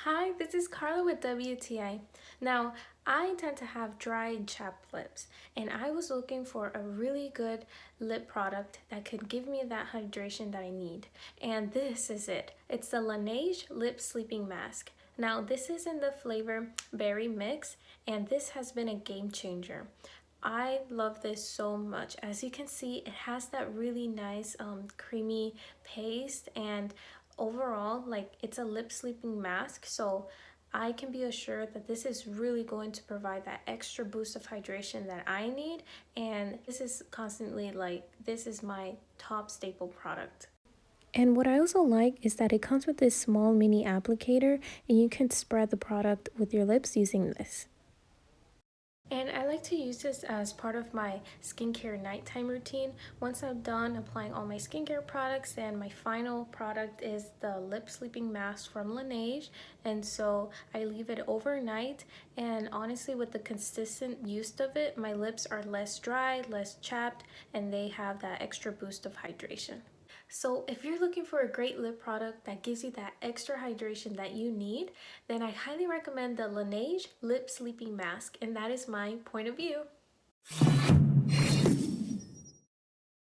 Hi, this is Carla with WTI. Now, I tend to have dry and chapped lips, and I was looking for a really good lip product that could give me that hydration that I need. And this is it. It's the LANEIGE Lip Sleeping Mask. Now, this is in the flavor Berry Mix, and this has been a game changer. I love this so much. As you can see, it has that really nice creamy paste, and overall, like, it's a lip sleeping mask, so I can be assured that this is really going to provide that extra boost of hydration that I need. And this is constantly, like, this is my top staple product. And what I also like is that it comes with this small mini applicator, and you can spread the product with your lips using this. And I like to use this as part of my skincare nighttime routine. Once I'm done applying all my skincare products, then my final product is the lip sleeping mask from LANEIGE. And so I leave it overnight, and honestly, with the consistent use of it, my lips are less dry, less chapped, and they have that extra boost of hydration. So if you're looking for a great lip product that gives you that extra hydration that you need, then I highly recommend the LANEIGE Lip Sleeping Mask, and that is my point of view.